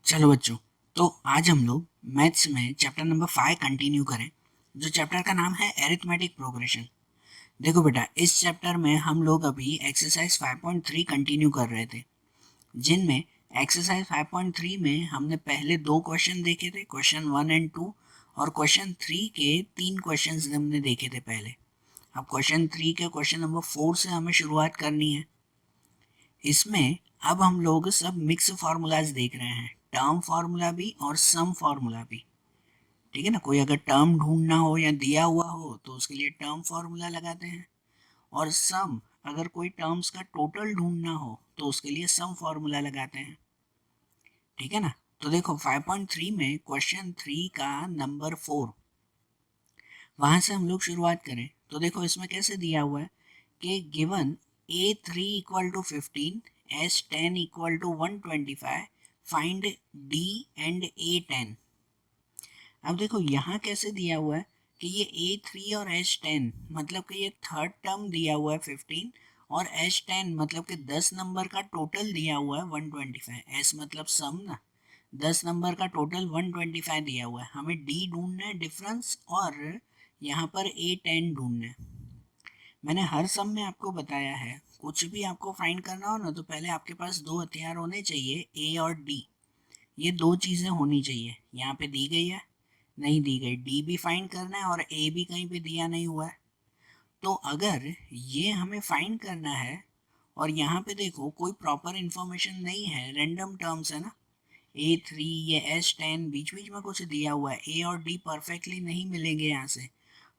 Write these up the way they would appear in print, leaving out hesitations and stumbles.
चलो बच्चों, तो आज हम लोग मैथ्स में चैप्टर नंबर 5 कंटिन्यू करें, जो चैप्टर का नाम है एरिथमेटिक प्रोग्रेशन। देखो बेटा, इस चैप्टर में हम लोग अभी एक्सरसाइज 5.3 कंटिन्यू कर रहे थे, जिनमें एक्सरसाइज 5.3 में हमने पहले दो क्वेश्चन देखे थे, क्वेश्चन 1 एंड 2, और क्वेश्चन 3 के 3 क्वेश्चन हमने देखे थे पहले। अब क्वेश्चन 3 के क्वेश्चन नंबर 4 से हमें शुरुआत करनी है। इसमें अब हम लोग सब मिक्स फार्मूलाज देख रहे हैं, टर्म फार्मूला भी और सम फार्मूला भी। ठीक है ना, कोई अगर टर्म ढूंढना हो या दिया हुआ हो तो उसके लिए टर्म फार्मूला लगाते हैं, और सम अगर कोई टर्म्स का टोटल ढूंढना हो तो उसके लिए सम फार्मूला लगाते हैं। ठीक है ना, तो देखो 5.3 में क्वेश्चन 3 का नंबर 4, वहां से हम लोग शुरुआत करें तो देखो इसमें कैसे दिया हुआ है कि given A3 equal to 15, S10 equal to 125, find D and A10। अब देखो यहाँ कैसे दिया हुआ है कि ये A3 और S10 मतलब कि ये थर्ड टर्म दिया हुआ है 15, और S10 मतलब कि 10 नंबर का टोटल दिया हुआ है 125। S मतलब सम ना, 10 नंबर का टोटल 125 दिया हुआ है। हमें D ढूंढना है डिफरेंस, और यहाँ पर A10 ढूंढना है। मैंने हर सम में आपको बताया है, कुछ भी आपको फाइंड करना हो ना तो पहले आपके पास दो हथियार होने चाहिए, ए और डी। ये दो चीज़ें होनी चाहिए। यहाँ पे दी गई है, नहीं दी गई, डी भी फाइंड करना है और ए भी कहीं पे दिया नहीं हुआ है। तो अगर ये हमें फाइंड करना है और यहाँ पे देखो कोई प्रॉपर इंफॉर्मेशन नहीं है, रैंडम टर्म्स है ना, A3 ये S10 बीच बीच में कुछ दिया हुआ है, ए और डी परफेक्टली नहीं मिलेंगे यहाँ से।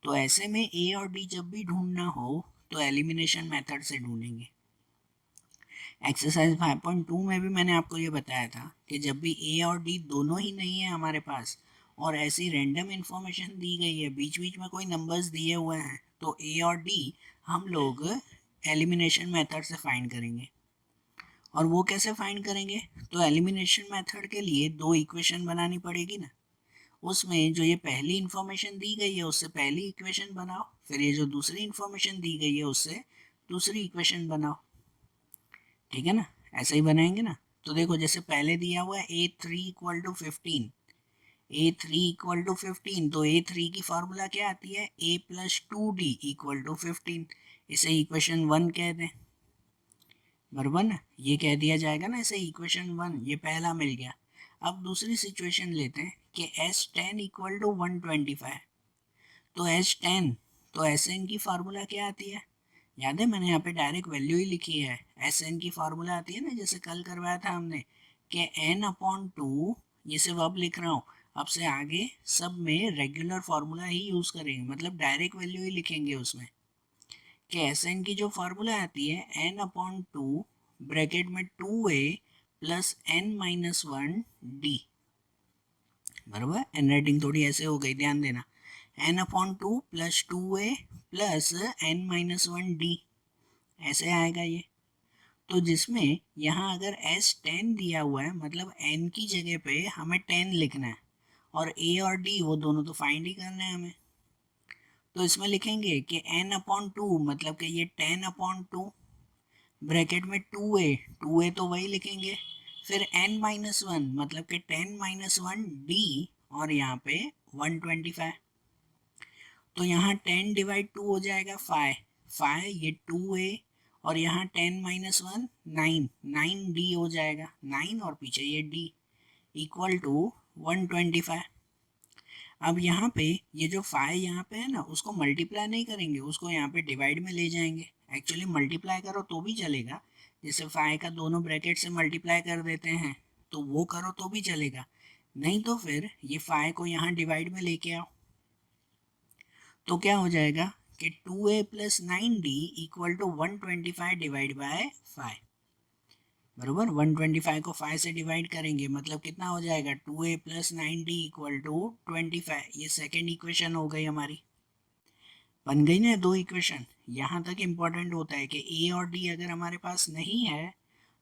तो ऐसे में ए और डी जब भी ढूंढना हो तो एलिमिनेशन मेथड से ढूंढेंगे। एक्सरसाइज 5.2 में भी मैंने आपको ये बताया था कि जब भी ए और डी दोनों ही नहीं है हमारे पास और ऐसी रैंडम इंफॉर्मेशन दी गई है, बीच बीच में कोई नंबर्स दिए हुए हैं, तो ए और डी हम लोग एलिमिनेशन मेथड से फाइंड करेंगे। और वो कैसे फाइंड करेंगे? तो एलिमिनेशन मेथड के लिए दो इक्वेशन बनानी पड़ेगी ना। उसमें जो ये पहली इंफॉर्मेशन दी गई है उससे पहली इक्वेशन बनाओ, फिर ये जो दूसरी इंफॉर्मेशन दी गई है उससे दूसरी इक्वेशन बनाओ। ठीक है ना, ऐसा ही बनाएंगे ना। तो देखो जैसे पहले दिया हुआ है A3 equal to 15, A3 equal to 15, तो A3 की फार्मूला क्या आती है, A plus 2D equal to 15। इसे इक्वेशन 1 कह दें, बराबर ना, ये कह दिया जाएगा ना, इसे इक्वेशन 1, ये पहला मिल गया। अब दूसरी सिचुएशन लेते हैं कि S10 इक्वल टू 125। तो S10, तो Sn की फार्मूला क्या आती है, याद है मैंने यहाँ पे डायरेक्ट वैल्यू ही लिखी है। Sn की फार्मूला आती है ना, जैसे कल करवाया था हमने कि n/2, ये सिर्फ अब लिख रहा हूँ, अब से आगे सब में रेगुलर फार्मूला ही यूज करेंगे, मतलब डायरेक्ट वैल्यू ही लिखेंगे उसमें। कि Sn की जो फार्मूला आती है n/2 ब्रैकेट में 2a प्लस n-1d, बराबर। एन राइटिंग थोड़ी ऐसे हो गई, ध्यान देना, n/2 plus 2a plus n-1d, ऐसे आएगा ये। तो जिसमें यहाँ अगर S10 दिया हुआ है मतलब n की जगह पे हमें 10 लिखना है, और a और d वो दोनों तो फाइंड ही करना है हमें। तो इसमें लिखेंगे कि n/2 मतलब कि ये 10/2 ब्रैकेट में 2a तो वही लिखेंगे, फिर n-1 मतलब कि 10-1d, और यहाँ पे 125। तो यहाँ 10 डिवाइड 2 हो जाएगा 5, 5 ये 2a, और यहाँ 10-1 9, 9d हो जाएगा, 9 और पीछे ये d इक्वल टू 125। अब यहाँ पे ये जो 5 यहाँ पे है ना, उसको मल्टीप्लाई नहीं करेंगे, उसको यहाँ पे डिवाइड में ले जाएंगे। एक्चुअली मल्टीप्लाई करो तो भी चलेगा, जैसे 5 का दोनों ब्रैकेट से मल्टीप्लाई कर देते हैं तो वो करो तो भी चलेगा, नहीं तो फिर ये 5 को यहाँ डिवाइड में लेके आओ। तो क्या हो जाएगा कि 2a plus 9d equal to 125 divide by 5, बराबर। 125 को 5 से डिवाइड करेंगे मतलब कितना हो जाएगा, 2a plus 9d equal to 25। ये सेकेंड इक्वेशन हो गई हमारी, बन गई ना दो इक्वेशन। यहाँ तक इम्पोर्टेंट होता है कि a और d अगर हमारे पास नहीं है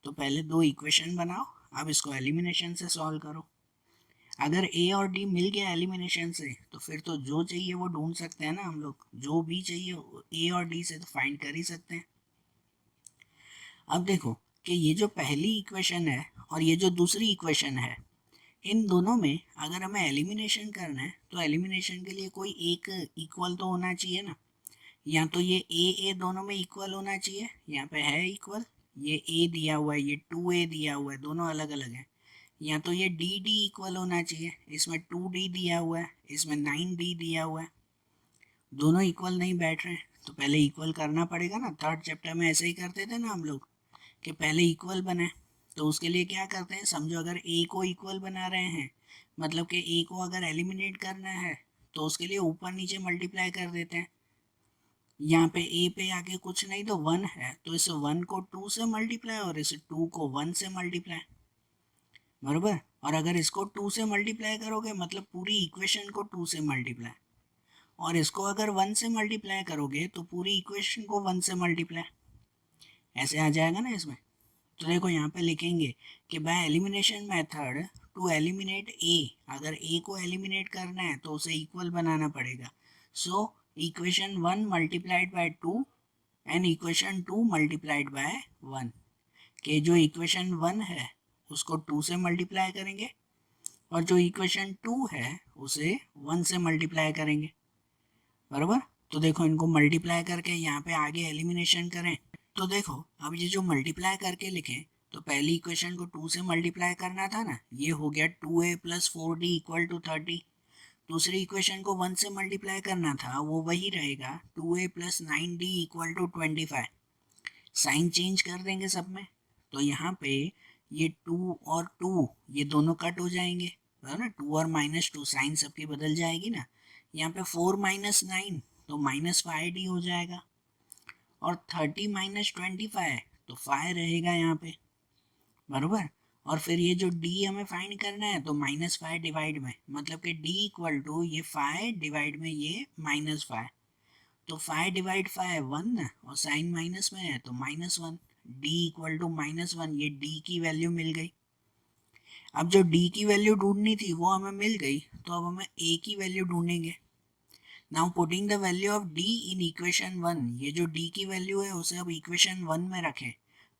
तो पहले दो इक्वेशन बनाओ, अब इसको एलिमिनेशन से सॉल्व करो। अगर ए और डी मिल गया एलिमिनेशन से तो फिर तो जो चाहिए वो ढूंढ सकते हैं ना हम लोग, जो भी चाहिए ए और डी से तो फाइंड कर ही सकते हैं। अब देखो कि ये जो पहली इक्वेशन है और ये जो दूसरी इक्वेशन है, इन दोनों में अगर हमें एलिमिनेशन करना है तो एलिमिनेशन के लिए कोई एक इक्वल तो होना चाहिए ना। या तो ये ए दोनों में इक्वल होना चाहिए, यहाँ पे है इक्वल, ये ए दिया हुआ है, ये 2a दिया हुआ है, दोनों अलग अलग हैं। या तो ये डी डी इक्वल होना चाहिए, इसमें 2d दिया हुआ है, इसमें 9d दिया हुआ है, दोनों इक्वल नहीं बैठ रहे हैं, तो पहले इक्वल करना पड़ेगा ना। थर्ड चैप्टर में ऐसे ही करते थे ना हम लोग कि पहले इक्वल बने। तो उसके लिए क्या करते हैं, समझो अगर ए को इक्वल बना रहे हैं, मतलब कि ए को अगर एलिमिनेट करना है तो उसके लिए ऊपर नीचे मल्टीप्लाई कर देते हैं। यहाँ पे ए पे आगे कुछ नहीं तो 1 है, तो इस 1 को 2 से मल्टीप्लाई और इस 2 को 1 से मल्टीप्लाई, बराबर। और अगर इसको 2 से मल्टीप्लाई करोगे मतलब पूरी इक्वेशन को 2 से मल्टीप्लाई, और इसको अगर 1 से मल्टीप्लाई करोगे तो पूरी इक्वेशन को 1 से मल्टीप्लाई, ऐसे आ जाएगा ना इसमें। तो देखो यहाँ पे लिखेंगे कि by elimination method to eliminate A, अगर ए को एलिमिनेट करना है तो उसे इक्वल बनाना पड़ेगा। So equation 1 multiplied by 2 and equation 2 multiplied by 1, कि जो इक्वेशन 1 है उसको 2 से मल्टीप्लाई करेंगे और जो इक्वेशन 2 है उसे 1 से मल्टीप्लाई करेंगे, बराबर। तो देखो इनको मल्टीप्लाई करके यहाँ पे आगे एलिमिनेशन करें, तो देखो अब ये जो मल्टीप्लाई करके लिखें, तो पहली इक्वेशन को 2 से मल्टीप्लाई करना था ना, ये हो गया 2a plus 4d equal to 30। दूसरी इक्वेशन को 1 से मल्टीप्लाई करना था, वो वही रहेगा 2a plus 9d equal to 25। Sign change कर देंगे सब में, तो यहाँ पे ये 2 और 2 ये दोनों कट हो जाएंगे, है ना। 2 और -2 साइन सबकी बदल जाएगी ना। यहाँ पे 4 माइनस 9 तो -5d हो जाएगा, और 30 माइनस 25 तो 5 रहेगा यहाँ पे, बराबर। और फिर ये जो d हमें फाइंड करना है तो -5 डिवाइड में, मतलब कि d इक्वल टू ये 5 डिवाइड में ये -5, तो 5 डिवाइड 5 1 ना, और साइन माइनस में है तो -1, d इक्वल टू -1, ये d की वैल्यू मिल गई। अब जो d की वैल्यू ढूंढनी थी वो हमें मिल गई, तो अब हमें a की वैल्यू ढूंढेंगे। Now putting the value of d in equation 1, ये जो d की वैल्यू है उसे अब इक्वेशन 1 में रखें,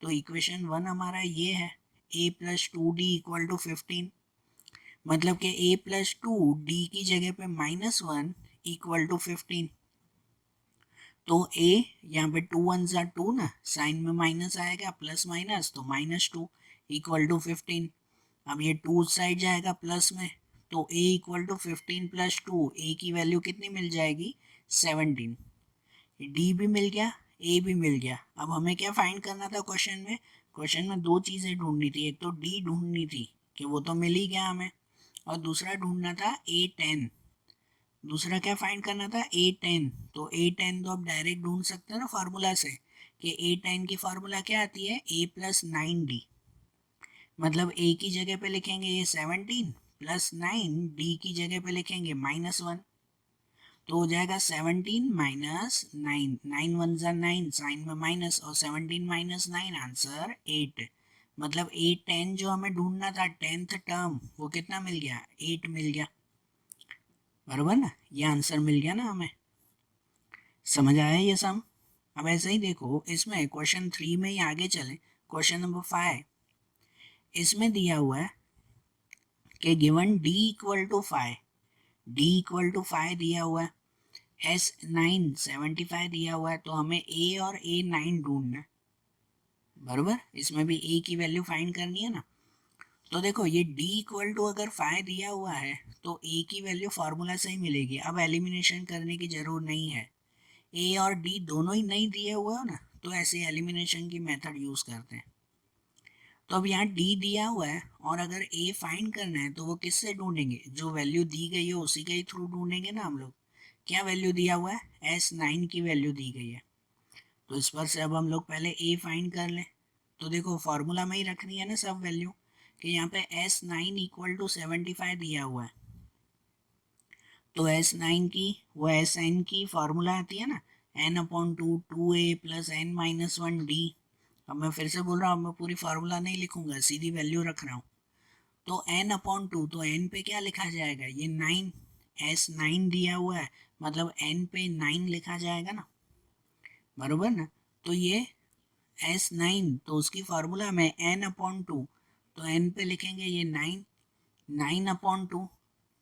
तो इक्वेशन 1 हमारा ये है a plus 2d equal to 15, मतलब कि a प्लस 2 d की जगह पे -1 इक्वल टू 15। तो a यहाँ पे 2 1 ज़ा 2 ना, साइन में माइनस आएगा, प्लस माइनस तो -2 इक्वल टू 15। अब ये 2 साइड जाएगा प्लस में, तो a equal to 15 plus 2, a की वैल्यू कितनी मिल जाएगी 17। d भी मिल गया, a भी मिल गया। अब हमें क्या फाइंड करना था क्वेश्चन में, क्वेश्चन में दो चीज़ें ढूंढनी थी, एक तो d ढूंढनी थी कि वो तो मिल ही गया हमें, और दूसरा ढूंढना था a10। दूसरा क्या फाइंड करना था a10, तो a10 तो आप डायरेक्ट ढूंढ सकते हैं ना फार्मूला से, कि a10 की फार्मूला क्या आती है a प्लस 9d, मतलब a की जगह पे लिखेंगे ये 17 प्लस 9, d की जगह पे लिखेंगे -1, तो हो जाएगा 17 माइनस 9, 9 1 ज़ा 9, साइन में माइनस, और 17 माइनस 9 आंसर 8, मतलब a10 जो हमें ढूंढना था 10th टर्म वो कितना मिल गया 8 मिल गया, बराबर ना। ये आंसर मिल गया ना हमें, समझ आया ये सम। अब ऐसे ही देखो इसमें क्वेश्चन 3 में ही आगे चले, क्वेश्चन नंबर 5, इसमें दिया हुआ है कि given d equal to 5, d equal to 5 दिया हुआ है, S9 75 दिया हुआ है, तो हमें a और a9 ढूंढना है, बराबर। इसमें भी a की वैल्यू फाइंड करनी है ना। तो देखो ये d इक्वल टू अगर 5 दिया हुआ है तो a की वैल्यू फार्मूला से ही मिलेगी, अब एलिमिनेशन करने की जरूरत नहीं है। a और d दोनों ही नहीं दिए हुए हो ना, तो ऐसे एलिमिनेशन की मेथड यूज़ करते हैं। तो अब यहाँ d दिया हुआ है और अगर a फाइंड करना है तो वो किससे ढूंढेंगे, जो वैल्यू दी गई है उसी के ही थ्रू ढूंढेंगे ना हम लोग। क्या वैल्यू दिया हुआ है S9 की वैल्यू दी गई है, तो इस पर से अब हम लोग पहले a फाइंड कर लें। तो देखो फार्मूला में ही रखनी है ना सब वैल्यू, कि यहाँ पे S9 इक्वल टू 75 दिया हुआ है, तो S9 की वो Sn की फार्मूला आती है ना n/2 2a प्लस n-1d। अब मैं फिर से बोल रहा हूँ, अब मैं पूरी फार्मूला नहीं लिखूंगा, सीधी वैल्यू रख रहा हूँ। तो n/2, तो n पे क्या लिखा जाएगा, ये 9, S9 दिया हुआ है मतलब n पे 9 लिखा जाएगा ना, बरोबर ना। तो ये S9 तो उसकी फार्मूला में n/2, तो n पे लिखेंगे ये 9, 9/2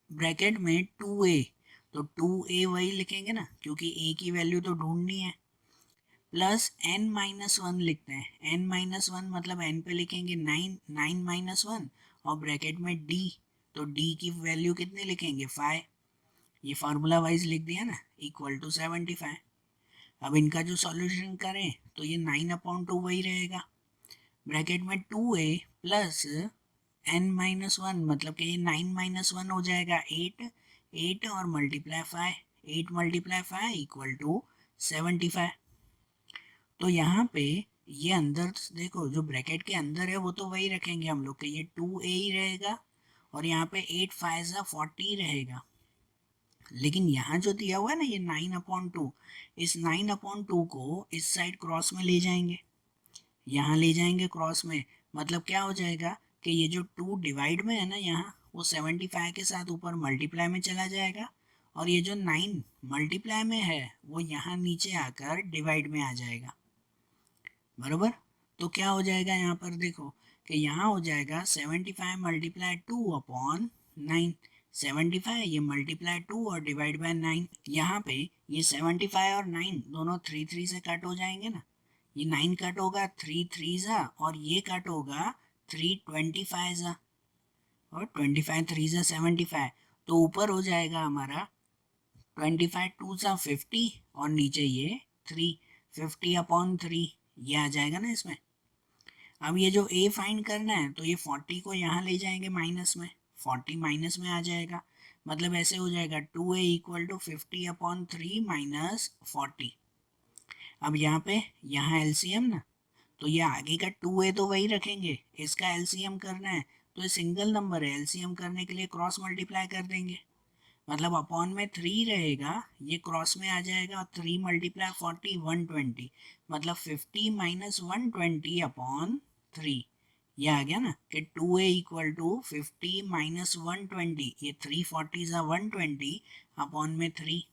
ब्रैकेट में 2a, तो 2a वही लिखेंगे ना क्योंकि a की वैल्यू तो ढूंढनी है, प्लस n-1 लिखते हैं। n-1 मतलब n पे लिखेंगे 9 और ब्रैकेट में d, तो d की वैल्यू कितने लिखेंगे 5, ये फार्मूला वाइज लिख दिया ना, इक्वल टू 75। अब इनका जो सॉल्यूशन करें तो ये 9/2 वही रहेगा, ब्रैकेट में 2a प्लस n-1 मतलब कि ये 9-1 हो जाएगा 8 और मल्टीप्लाई 5, 8 मल्टीप्लाई 5 इक्वल टू 75। तो यहाँ पे ये अंदर देखो जो ब्रैकेट के अंदर है वो तो वही रखेंगे हम लोग के, ये 2a ही रहेगा और यहाँ पे 8 5 40 रहेगा। लेकिन यहाँ जो दिया हुआ है ना ये 9/2, इस 9/2 को इस साइड क्रॉस में ले जाएंगे, यहाँ ले जाएंगे क्रॉस में, मतलब क्या हो जाएगा कि ये जो 2 डिवाइड में है ना यहाँ, वो 75 के साथ ऊपर मल्टीप्लाई में चला जाएगा और ये जो 9 मल्टीप्लाई में है वो यहाँ नीचे आकर डिवाइड में आ जाएगा, बराबर। तो क्या हो जाएगा यहाँ पर देखो कि यहाँ हो जाएगा 75 मल्टीप्लाई 2/9, 75 ये मल्टीप्लाई 2 और डिवाइड बाय 9, यहाँ पे ये 75 और 9 दोनों 3 3 से कट हो जाएंगे ना, ये 9 कट होगा 3 3 सा और ये कट होगा 3 25 सा और 25 3 सा 75, तो ऊपर हो जाएगा हमारा 25 2 सा 50 और नीचे ये 3, 50/3 ये आ जाएगा ना इसमें। अब ये जो a फाइंड करना है तो ये 40 को यहाँ ले जाएंगे माइनस में, 40 माइनस में आ जाएगा, मतलब ऐसे हो जाएगा 2a इक्वल टू 50/3 माइनस 40। अब यहाँ पे यहाँ एलसीएम ना, तो ये आगे का 2a तो वही रखेंगे, इसका एलसीएम करना है तो ये सिंगल नंबर है, एलसीएम करने के लिए क्रॉस मल्टीप्लाई कर देंगे, मतलब अपॉन में 3 रहेगा, ये क्रॉस में आ जाएगा और 3 मल्टीप्लाई 40 120, मतलब 50 माइनस 120/3, ये आ गया ना कि 2a इक्वल टू 50 माइनस 120, ये 340 सा 120 अपॉन में 3।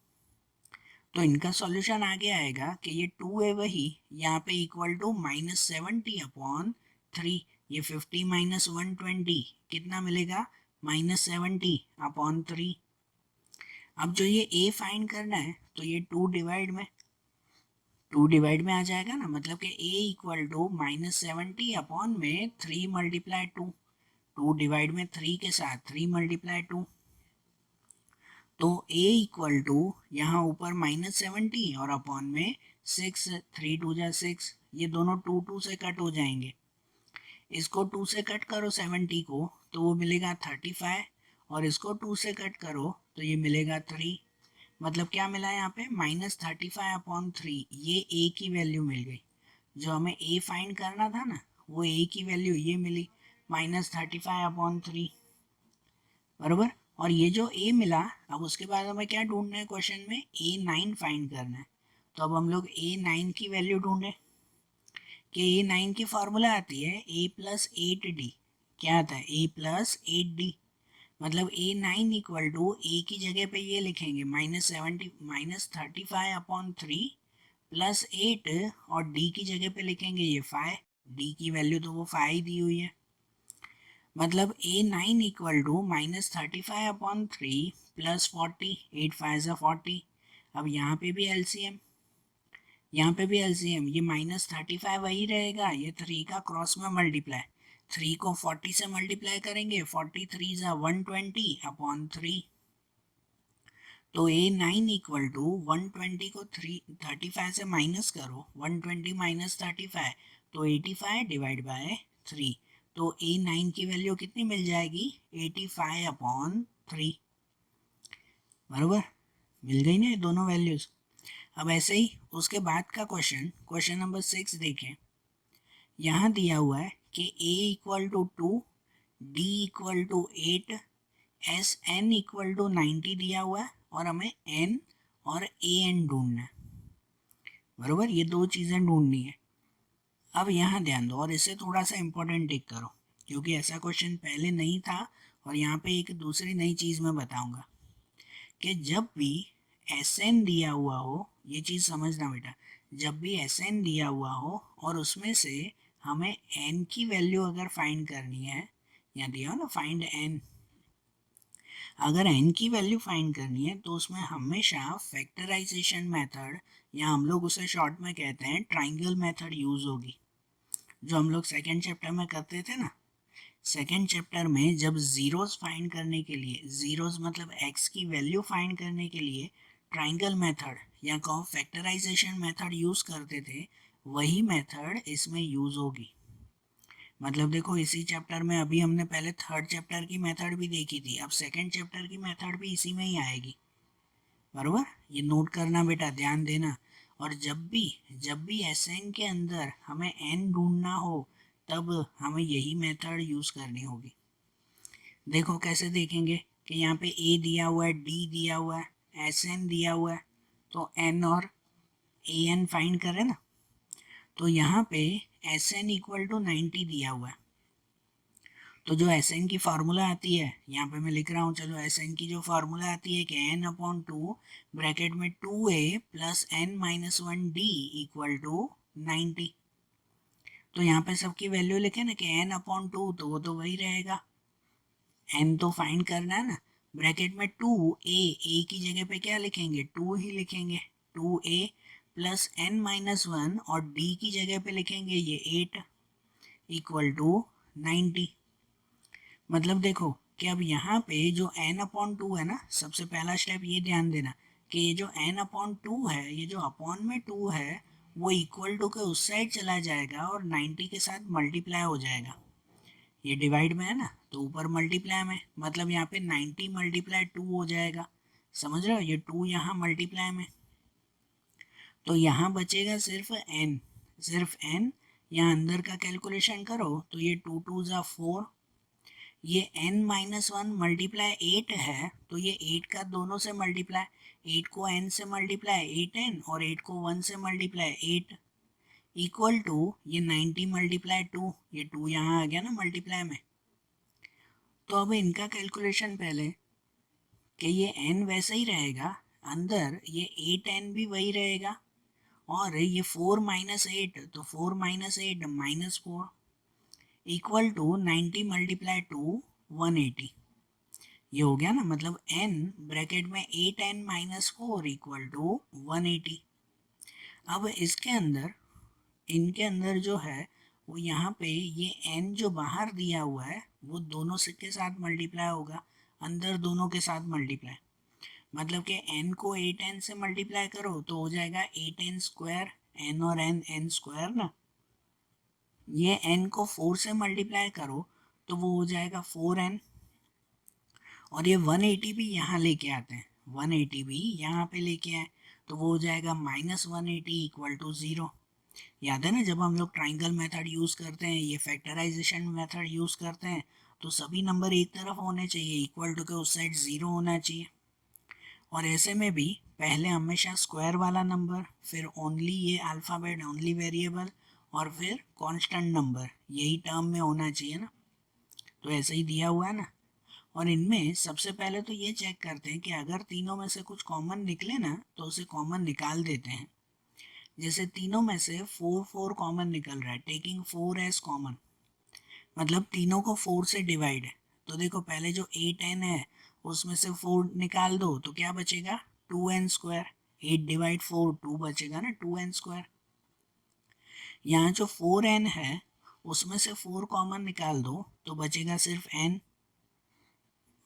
तो इनका सॉल्यूशन आगे आएगा कि ये 2a वही यहाँ पे इक्वल टू -70/3, ये 50 माइनस 120 कितना मिलेगा -70/3। अब जो ये a फाइंड करना है तो ये 2 डिवाइड में आ जाएगा ना, मतलब कि a equal to -70/3 multiply 2 divide में 3 के साथ 3 मल्टीप्लाई 2, तो a इक्वल टू यहाँ ऊपर -70 और अपॉन में 6, 3 2 जा 6, ये दोनों 2 2 से कट हो जाएंगे, इसको 2 से कट करो 70 को तो वो मिलेगा 35 और इसको 2 से कट करो तो ये मिलेगा 3, मतलब क्या मिला यहाँ पे -35/3, ये a की वैल्यू मिल गई, जो हमें a फाइंड करना था ना वो a की वैल्यू ये मिली -35/3, बराबर। और ये जो a मिला, अब उसके बाद हमें क्या ढूंढना है क्वेश्चन में, a9 फाइंड करना है, तो अब हम लोग a9 की वैल्यू ढूंढे कि a9 की फॉर्मूला आती है a प्लस 8d, क्या आता है a प्लस 8d, मतलब a9 इक्वल टू a की जगह पे ये लिखेंगे -35/3 प्लस 8 और d की जगह पे लिखेंगे ये 5, d की वैल्यू तो वो 5 दी हुई है, मतलब a9 इक्वल टू -35/3 प्लस 40, 8 5 40। अब यहाँ पे भी एलसीएम, यहाँ पे भी एलसीएम, ये -35 वही रहेगा, ये 3 का क्रॉस में मल्टीप्लाई, 3 को 40 से मल्टीप्लाई करेंगे, 43 सा 120/3, तो a9 इक्वल टू 120 को 35 से माइनस करो, 120 माइनस 35 तो 85 डिवाइड बाय 3, तो a9 की वैल्यू कितनी मिल जाएगी 85/3, बराबर, मिल गई ना दोनों वैल्यूज। अब ऐसे ही उसके बाद का क्वेश्चन नंबर 6 देखें, यहाँ दिया हुआ है कि a equal to 2, d equal to 8, S N equal to 90 दिया हुआ है और हमें n और ए एन ढूंढना है, बराबर, ये दो चीज़ें ढूंढनी है। अब यहाँ ध्यान दो और इसे थोड़ा सा इम्पोर्टेंट टिक करो क्योंकि ऐसा क्वेश्चन पहले नहीं था और यहाँ पे एक दूसरी नई चीज़ मैं बताऊँगा कि जब भी एस एन दिया हुआ हो, ये चीज़ समझना बेटा, जब भी एस एन दिया हुआ हो और उसमें से हमें एन की वैल्यू अगर फाइंड करनी है, यहाँ दिया हो ना फाइंड एन, अगर n की वैल्यू फाइंड करनी है तो उसमें हमेशा फैक्टराइजेशन मेथड, या हम लोग उसे शॉर्ट में कहते हैं ट्राइंगल मेथड, यूज होगी, जो हम लोग सेकेंड चैप्टर में करते थे ना। सेकेंड चैप्टर में जब जीरोस फाइंड करने के लिए, जीरोस मतलब x की वैल्यू फाइंड करने के लिए ट्राइंगल मेथड या कहो फैक्टराइजेशन मेथड यूज करते थे, वही मेथड इसमें यूज होगी। मतलब देखो इसी चैप्टर में अभी हमने पहले थर्ड चैप्टर की मेथड भी देखी थी, अब सेकेंड चैप्टर की मेथड भी इसी में ही आएगी, बरोबर। ये नोट करना बेटा, ध्यान देना। और जब भी एस एन के अंदर हमें एन ढूंढना हो तब हमें यही मेथड यूज करनी होगी। देखो कैसे देखेंगे कि यहाँ पे ए दिया हुआ है, डी दिया हुआ है, एस एन दिया हुआ है, तो एन और ए एन फाइंड करें ना। तो यहाँ पे एस एन इक्वल टू 90 दिया हुआ है, तो जो एस एन की फार्मूला आती है यहाँ पे मैं लिख रहा हूँ, चलो एस एन की जो फार्मूला आती है कि एन अपॉन टू ब्रैकेट में 2a plus N minus 1d equal to 90। तो यहाँ पे सबकी वैल्यू लिखे ना कि एन अपॉन टू, तो वो तो वही रहेगा, एन तो फाइंड करना है ना। ब्रैकेट में 2a की जगह पे क्या लिखेंगे, 2 ही लिखेंगे, 2a प्लस एन माइनस 1, और d की जगह पे लिखेंगे ये 8 इक्वल टू 90। मतलब देखो कि अब यहाँ पे जो n अपॉन टू है ना, सबसे पहला स्टेप ये ध्यान देना कि ये जो n अपॉन टू है, ये जो अपॉन में 2 है वो इक्वल टू के उस साइड चला जाएगा और 90 के साथ मल्टीप्लाई हो जाएगा। ये डिवाइड में है ना, तो ऊपर मल्टीप्लाई में, मतलब यहाँ पे 90 मल्टीप्लाई 2 हो जाएगा, समझ रहे हो, ये 2 यहाँ मल्टीप्लाई में, तो यहाँ बचेगा सिर्फ n। यहाँ अंदर का कैलकुलेशन करो तो ये 2 2 ज़ा 4, ये n माइनस 1 मल्टीप्लाई 8 है, तो ये 8 का दोनों से मल्टीप्लाई, 8 को n से मल्टीप्लाई 8n, और 8 को 1 से मल्टीप्लाई 8 इक्वल टू ये 90 मल्टीप्लाई 2, ये 2 यहाँ आ गया ना मल्टीप्लाई में। तो अब इनका कैलकुलेशन पहले कि ये n वैसे ही रहेगा, अंदर ये 8n भी वही रहेगा, और ये 4 माइनस 8, तो 4 minus 8 minus 4 equal to 90 multiply 2 180। ये हो गया ना, मतलब n ब्रैकेट में 8n माइनस 4 इक्वल टू 180। अब इसके अंदर, इनके अंदर जो है वो यहाँ पे ये n जो बाहर दिया हुआ है वो दोनों से के साथ मल्टीप्लाई होगा, अंदर दोनों के साथ मल्टीप्लाई, मतलब कि n को 8n से मल्टीप्लाई करो तो हो जाएगा 8n स्क्वायर, n और n स्क्वायर ना। ये n को 4 से मल्टीप्लाई करो तो वो हो जाएगा 4n, और ये 180 भी यहाँ लेके आते हैं, 180 भी यहाँ पे लेके आए तो वो हो जाएगा माइनस 180 इक्वल टू 0। याद है ना, जब हम लोग ट्राइंगल मेथड यूज़ करते हैं, ये फैक्टराइजेशन मेथड यूज़ करते हैं, तो सभी नंबर एक तरफ होने चाहिए, इक्वल टू के उस साइड 0 होना चाहिए। और ऐसे में भी पहले हमेशा स्क्वायर वाला नंबर, फिर ओनली ये अल्फ़ाबेट, ओनली वेरिएबल, और फिर कांस्टेंट नंबर, यही टर्म में होना चाहिए ना। तो ऐसे ही दिया हुआ है ना। और इनमें सबसे पहले तो ये चेक करते हैं कि अगर तीनों में से कुछ कॉमन निकले ना तो उसे कॉमन निकाल देते हैं। जैसे तीनों में से 4 4 कॉमन निकल रहा है, टेकिंग 4 एज कॉमन, मतलब तीनों को 4 से डिवाइड है। तो देखो पहले जो 8n है उसमें से 4 निकाल दो तो क्या बचेगा, 2n स्क्वायर, 8 डिवाइड 4 2 बचेगा ना, 2n स्क्वायर। यहाँ जो 4n है उसमें से 4 कॉमन निकाल दो तो बचेगा सिर्फ n,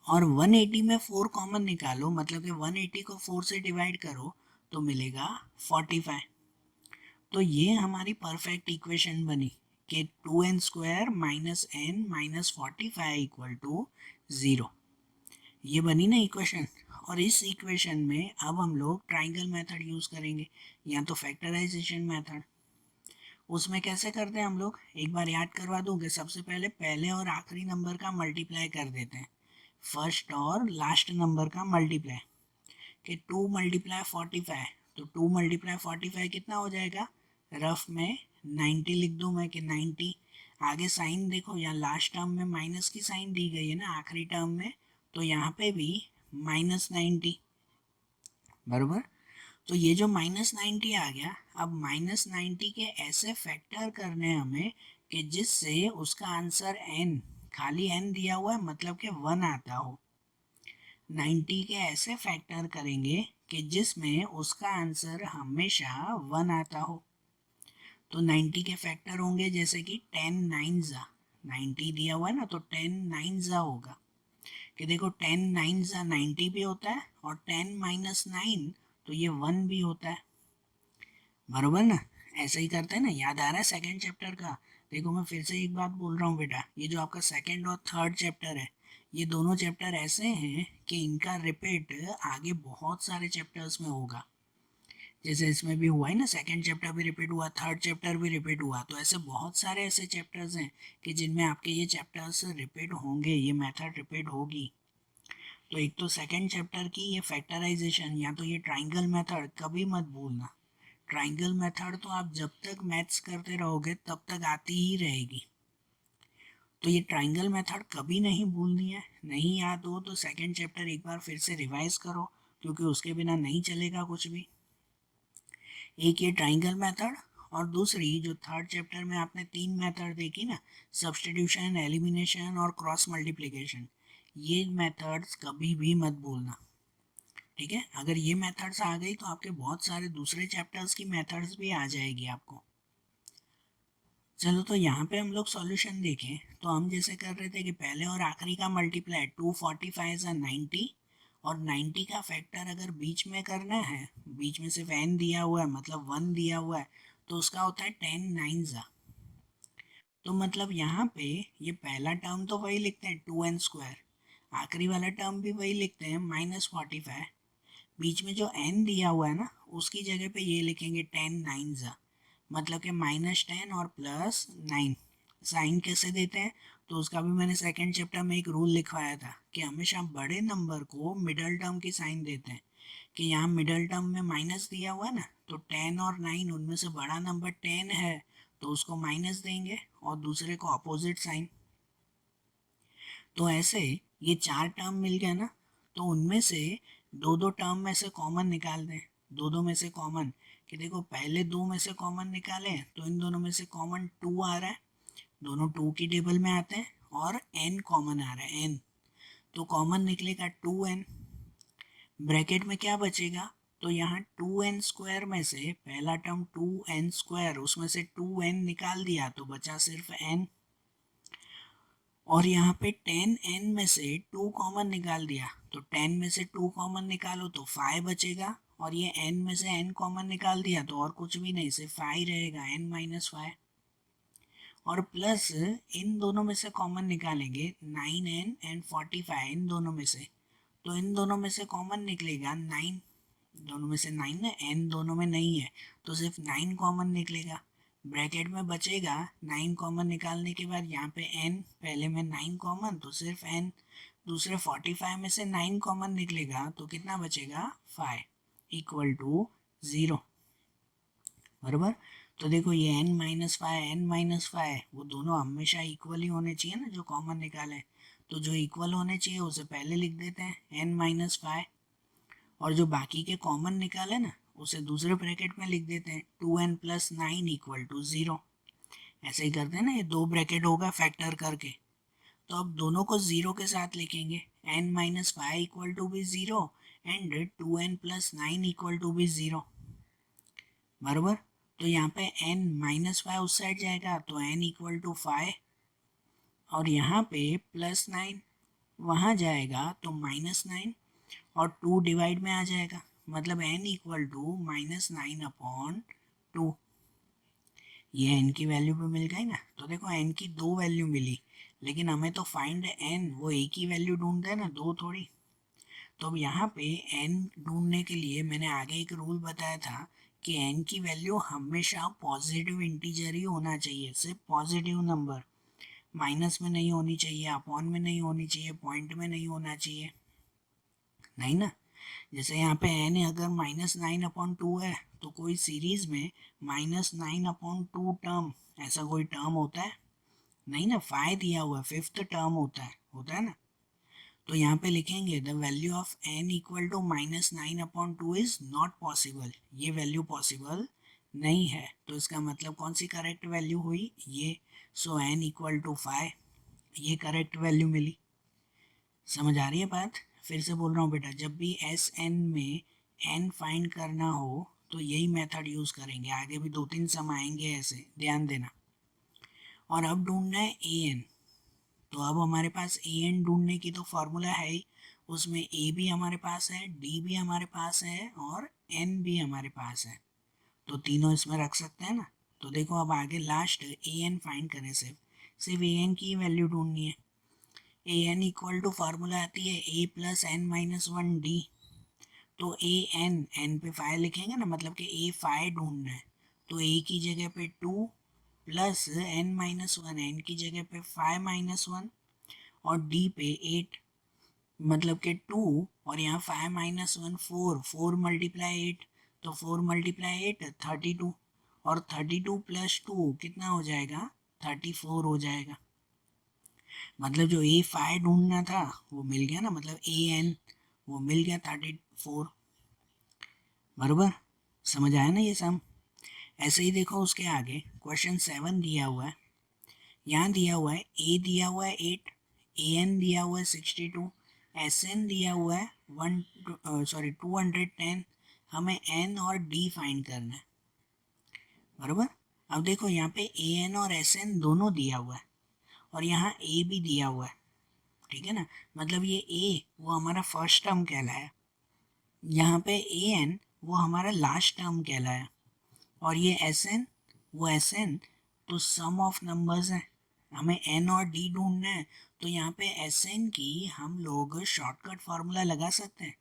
और 180 में 4 कॉमन निकालो, मतलब कि 180 को 4 से डिवाइड करो तो मिलेगा 45। तो ये हमारी परफेक्ट इक्वेशन बनी कि 2n square minus n minus 45 equal to 0। ये बनी ना इक्वेशन। और इस इक्वेशन में अब हम लोग ट्राइंगल मेथड यूज़ करेंगे या तो फैक्टराइजेशन मेथड। उसमें कैसे करते हैं हम लोग, एक बार याद करवा दूँ कि सबसे पहले पहले और आखिरी नंबर का मल्टीप्लाई कर देते हैं, फर्स्ट और लास्ट नंबर का मल्टीप्लाई, कि 2 मल्टीप्लाई 45, तो 2 मल्टीप्लाई 45 कितना हो जाएगा, रफ में 90 लिख दूँ मैं कि 90। आगे साइन देखो, यहाँ लास्ट टर्म में माइनस की साइन दी गई है ना आखिरी टर्म में, तो यहाँ पे भी माइनस 90, बराबर। तो ये जो माइनस 90 आ गया, अब माइनस 90 के ऐसे फैक्टर करने हैं हमें कि जिससे उसका आंसर n, खाली n दिया हुआ है मतलब कि 1 आता हो। 90 के ऐसे फैक्टर करेंगे कि जिसमें उसका आंसर हमेशा 1 आता हो। तो 90 के फैक्टर होंगे जैसे कि 10 नाइन्स 90 दिया हुआ है ना, तो 10 नाइन्स होगा कि देखो 10 नाइन्स 90 भी होता है और 10 माइनस 9 तो ये 1 भी होता है, बरोबर ना। ऐसे ही करते हैं ना, याद आ रहा है सेकंड चैप्टर का। देखो मैं फिर से एक बात बोल रहा हूँ बेटा, ये जो आपका सेकंड और थर्ड चैप्टर है, ये दोनों चैप्टर ऐसे हैं कि इनका रिपीट आगे बहुत सारे चैप्टर्स में होगा। जैसे इसमें भी हुआ है ना, सेकंड चैप्टर भी रिपीट हुआ, थर्ड चैप्टर भी रिपीट हुआ, तो ऐसे बहुत सारे ऐसे चैप्टर्स हैं कि जिनमें आपके ये चैप्टर्स रिपीट होंगे, ये मेथड रिपीट होगी। तो एक तो सेकंड चैप्टर की ये फैक्टराइजेशन या तो ये ट्राइंगल मेथड कभी मत भूलना। ट्राइंगल मेथड तो आप जब तक मैथ्स करते रहोगे तब तक आती ही रहेगी, तो ये ट्राइंगल मेथड कभी नहीं भूलनी है। नहीं याद हो तो सेकंड चैप्टर एक बार फिर से रिवाइज करो, क्योंकि उसके बिना नहीं चलेगा कुछ भी। एक ये ट्राइंगल मेथड, और दूसरी जो थर्ड चैप्टर में आपने 3 मेथड देखी ना, सब्स्टिट्यूशन, एलिमिनेशन और क्रॉस मल्टीप्लिकेशन, ये मेथड्स कभी भी मत भूलना, ठीक है। अगर ये मेथड्स आ गई तो आपके बहुत सारे दूसरे चैप्टर्स की मेथड्स भी आ जाएगी आपको। चलो तो यहाँ पे हम लोग सॉल्यूशन देखें तो हम जैसे कर रहे थे कि पहले और आखिरी का मल्टीप्लाई 245 या 90, और 90 का फैक्टर अगर बीच में करना है, बीच में सिर्फ n दिया हुआ है मतलब 1 दिया हुआ है, तो उसका होता है 10 नाइन्स। तो मतलब यहाँ पे ये पहला टर्म तो वही लिखते हैं 2n², आखिरी वाला टर्म भी वही लिखते हैं -45, बीच में जो n दिया हुआ है ना उसकी जगह पे ये लिखेंगे 10 नाइन्स, मतलब कि -10 और +9। साइन कैसे देते हैं तो उसका भी मैंने सेकंड चैप्टर में एक रूल लिखवाया था कि हमेशा बड़े नंबर को मिडल टर्म की साइन देते हैं, कि यहाँ मिडल टर्म में माइनस दिया हुआ है ना, तो 10 और 9 उनमें से बड़ा नंबर 10 है तो उसको माइनस देंगे और दूसरे को अपोजिट साइन। तो ऐसे ये 4 टर्म मिल गया ना, तो उनमें से दो दो टर्म में से कॉमन निकाल दें, दो दो में से कॉमन, कि देखो पहले दो में से कॉमन निकालें तो इन दोनों में से कॉमन 2 आ रहा है, दोनों 2 की टेबल में आते हैं, और n कॉमन आ रहा है n, तो कॉमन निकलेगा 2n। ब्रैकेट में क्या बचेगा, तो यहाँ 2n² में से पहला टर्म 2n², उसमें से 2n निकाल दिया तो बचा सिर्फ n, और यहाँ पे 10n में से 2 कॉमन निकाल दिया तो 10 में से 2 कॉमन निकालो तो 5 बचेगा, और ये n में से n कॉमन निकाल दिया तो और कुछ भी नहीं, सिर्फ 5 रहेगा, n-5, और प्लस इन दोनों में से कॉमन निकालेंगे 9n एंड 45 इन दोनों में से, तो इन दोनों में से कॉमन निकलेगा 9, दोनों में से 9 ना, n दोनों में नहीं है तो सिर्फ 9 कॉमन निकलेगा। ब्रैकेट में बचेगा 9 कॉमन निकालने के बाद यहाँ पे n, पहले में 9 कॉमन तो सिर्फ n, दूसरे 45 में से 9 कॉमन निकलेगा तो कितना बचेगा 5 इक्वल टू 0, बराबर। तो देखो ये n-5 वो दोनों हमेशा इक्वल ही होने चाहिए ना जो कॉमन निकाले, तो जो इक्वल होने चाहिए उसे पहले लिख देते हैं n-5, और जो बाकी के कॉमन निकाले ना उसे दूसरे ब्रैकेट में लिख देते हैं 2n+9 इक्वल टू 0। ऐसे ही करते हैं ना, ये दो ब्रैकेट होगा फैक्टर करके, तो अब दोनों को 0 के साथ लिखेंगे, n-5 इक्वल टू भी 0 एंड 2n+9 इक्वल टू भी 0, बराबर। तो यहाँ पे n-5 उस साइड जाएगा तो n इक्वल टू 5, और यहाँ पे +9 वहाँ जाएगा तो -9, और 2 डिवाइड में आ जाएगा, मतलब n इक्वल टू -9/2। ये n की वैल्यू भी मिल गई ना, तो देखो n की दो वैल्यू मिली, लेकिन हमें तो फाइंड n वो एक ही वैल्यू ढूंढते हैं ना, दो थोड़ी। तो अब यहाँ पे n ढूंढने के लिए मैंने आगे एक रूल बताया था कि n की वैल्यू हमेशा पॉजिटिव इंटीजर ही होना चाहिए, सिर्फ पॉजिटिव नंबर, माइनस में नहीं होनी चाहिए, अपॉन में नहीं होनी चाहिए, पॉइंट में नहीं होना चाहिए, नहीं ना। जैसे यहाँ पे n अगर -9/2 है तो कोई सीरीज में -9/2 टर्म, ऐसा कोई टर्म होता है नहीं ना, 5 दिया हुआ है, फिफ्थ टर्म होता है ना। तो यहाँ पे लिखेंगे the value of n equal to -9/2 is not possible, ये वैल्यू पॉसिबल नहीं है, तो इसका मतलब कौन सी करेक्ट वैल्यू हुई, ये। सो n इक्वल टू 5, ये करेक्ट वैल्यू मिली। समझ आ रही है बात। फिर से बोल रहा हूँ बेटा, जब भी एस एन में एन फाइंड करना हो तो यही मेथड यूज़ करेंगे। आगे भी 2-3 सम आएंगे ऐसे, ध्यान देना। और अब ढूंढना है ए एन। तो अब हमारे पास ए एन ढूंढने की तो फॉर्मूला है ही, उसमें ए भी हमारे पास है, डी भी हमारे पास है और एन भी हमारे पास है, तो तीनों इसमें रख सकते हैं ना। तो देखो अब आगे लास्ट ए एन फाइंड करें, सिर्फ ए एन की वैल्यू ढूंढनी है। A N equal to formula आती है A plus N minus one D. तो ए एन, एन पे 5 लिखेंगे ना, मतलब कि ए 5 ढूंढना है। तो ए की जगह पे 2 plus N minus one, N की जगह पे 5 माइनस वन और डी पे 8, मतलब कि 2 और यहाँ 5 माइनस वन 4, 4 मल्टीप्लाई 8, तो 4 मल्टीप्लाई 8 32 और 32 प्लस 2 कितना हो जाएगा, 34 हो जाएगा। मतलब जो ए 5 ढूंढना था वो मिल गया ना, मतलब ए एन वो मिल गया 34। बराबर, समझ आया ना ये सम। ऐसे ही देखो उसके आगे क्वेश्चन 7 दिया हुआ है। यहाँ दिया हुआ है ए दिया हुआ है 8, ए एन दिया हुआ है 62, एस एन दिया हुआ है 210। हमें एन और डी फाइंड करना है। बराबर, अब देखो यहाँ पे ए एन और एस एन दोनों दिया हुआ है और यहाँ ए भी दिया हुआ है, ठीक है ना। मतलब ये ए वो हमारा फर्स्ट टर्म कहलाया, यहाँ पे ए एन वो हमारा लास्ट टर्म कहलाया, और ये एस एन वो एस एन तो सम ऑफ नंबर्स है। हमें एन और डी ढूंढना है, तो यहाँ पे एस एन की हम लोग शॉर्टकट फार्मूला लगा सकते हैं।